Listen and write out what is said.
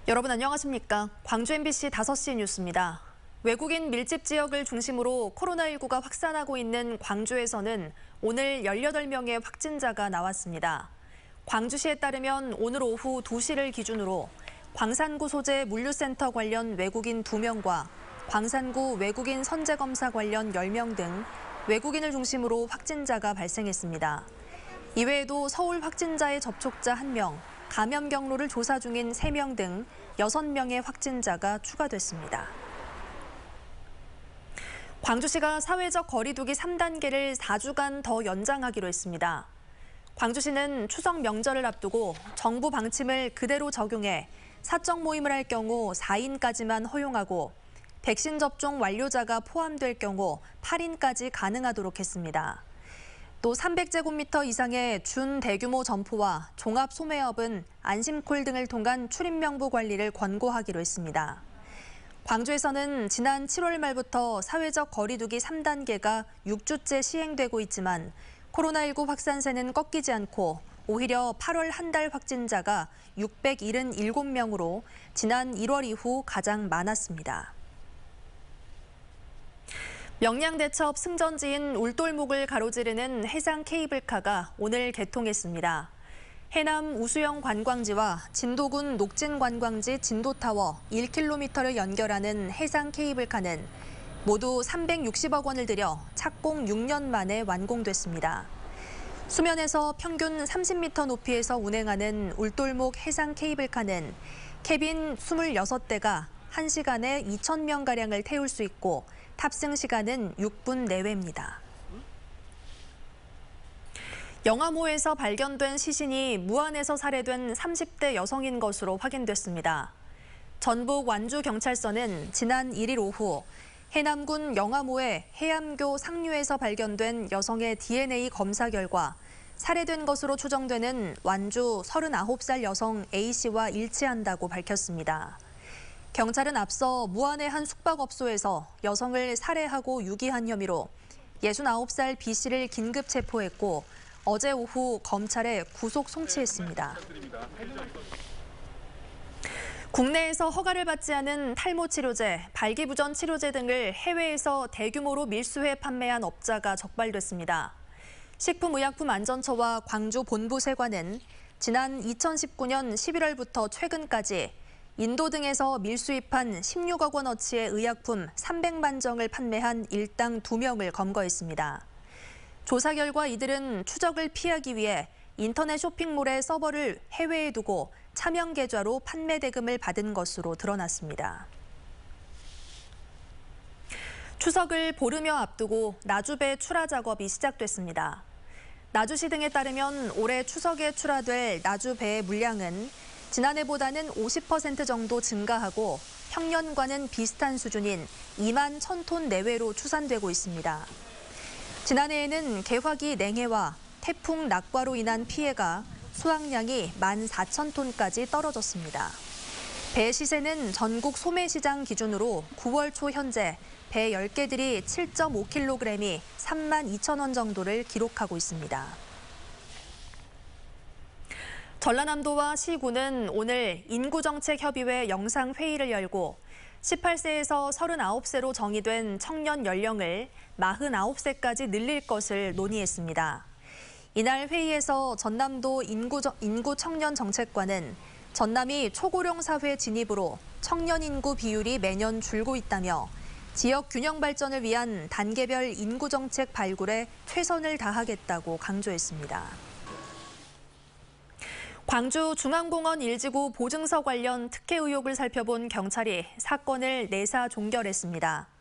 여러분 안녕하십니까? 광주 MBC 5시 뉴스입니다. 외국인 밀집 지역을 중심으로 코로나19가 확산하고 있는 광주에서는 오늘 18명의 확진자가 나왔습니다. 광주시에 따르면 오늘 오후 2시를 기준으로 광산구 소재 물류센터 관련 외국인 2명과 광산구 외국인 선제검사 관련 10명 등 외국인을 중심으로 확진자가 발생했습니다. 이외에도 서울 확진자의 접촉자 1명, 감염 경로를 조사 중인 3명 등 6명의 확진자가 추가됐습니다. 광주시가 사회적 거리 두기 3단계를 4주간 더 연장하기로 했습니다. 광주시는 추석 명절을 앞두고 정부 방침을 그대로 적용해 사적 모임을 할 경우 4인까지만 허용하고 백신 접종 완료자가 포함될 경우 8인까지 가능하도록 했습니다. 또 300제곱미터 이상의 준대규모 점포와 종합 소매업은 안심콜 등을 통한 출입명부 관리를 권고하기로 했습니다. 광주에서는 지난 7월 말부터 사회적 거리 두기 3단계가 6주째 시행되고 있지만 코로나19 확산세는 꺾이지 않고 오히려 8월 한 달 확진자가 677명으로 지난 1월 이후 가장 많았습니다. 명량대첩 승전지인 울돌목을 가로지르는 해상 케이블카가 오늘 개통했습니다. 해남 우수영 관광지와 진도군 녹진 관광지 진도타워 1km를 연결하는 해상 케이블카는 모두 360억 원을 들여 착공 6년 만에 완공됐습니다. 수면에서 평균 30m 높이에서 운행하는 울돌목 해상 케이블카는 캐빈 26대가 1시간에 2,000명가량을 태울 수 있고 탑승 시간은 6분 내외입니다. 영암호에서 발견된 시신이 무안에서 살해된 30대 여성인 것으로 확인됐습니다. 전북 완주경찰서는 지난 1일 오후 해남군 영암호의 해암교 상류에서 발견된 여성의 DNA 검사 결과 살해된 것으로 추정되는 완주 39살 여성 A씨와 일치한다고 밝혔습니다. 경찰은 앞서 무안의 한 숙박업소에서 여성을 살해하고 유기한 혐의로 69살 B씨를 긴급 체포했고 어제 오후 검찰에 구속 송치했습니다. 국내에서 허가를 받지 않은 탈모 치료제, 발기부전 치료제 등을 해외에서 대규모로 밀수해 판매한 업자가 적발됐습니다. 식품의약품안전처와 광주 본부세관은 지난 2019년 11월부터 최근까지 인도 등에서 밀수입한 16억 원어치의 의약품 300만 정을 판매한 일당 2명을 검거했습니다. 조사 결과 이들은 추적을 피하기 위해 인터넷 쇼핑몰의 서버를 해외에 두고 차명 계좌로 판매 대금을 받은 것으로 드러났습니다. 추석을 보름여 앞두고 나주배 출하 작업이 시작됐습니다. 나주시 등에 따르면 올해 추석에 출하될 나주배의 물량은 지난해보다는 50% 정도 증가하고 평년과는 비슷한 수준인 2만 1,000톤 내외로 추산되고 있습니다. 지난해에는 개화기 냉해와 태풍 낙과로 인한 피해가 수확량이 14,000톤까지 떨어졌습니다. 배 시세는 전국 소매시장 기준으로 9월 초 현재 배 10개들이 7.5kg이 32,000원 정도를 기록하고 있습니다. 전라남도와 시군은 오늘 인구정책협의회 영상회의를 열고 18세에서 39세로 정의된 청년 연령을 49세까지 늘릴 것을 논의했습니다. 이날 회의에서 전남도 인구청년정책관은 전남이 초고령 사회 진입으로 청년 인구 비율이 매년 줄고 있다며 지역 균형 발전을 위한 단계별 인구정책 발굴에 최선을 다하겠다고 강조했습니다. 광주 중앙공원 1지구 보증서 관련 특혜 의혹을 살펴본 경찰이 사건을 내사 종결했습니다.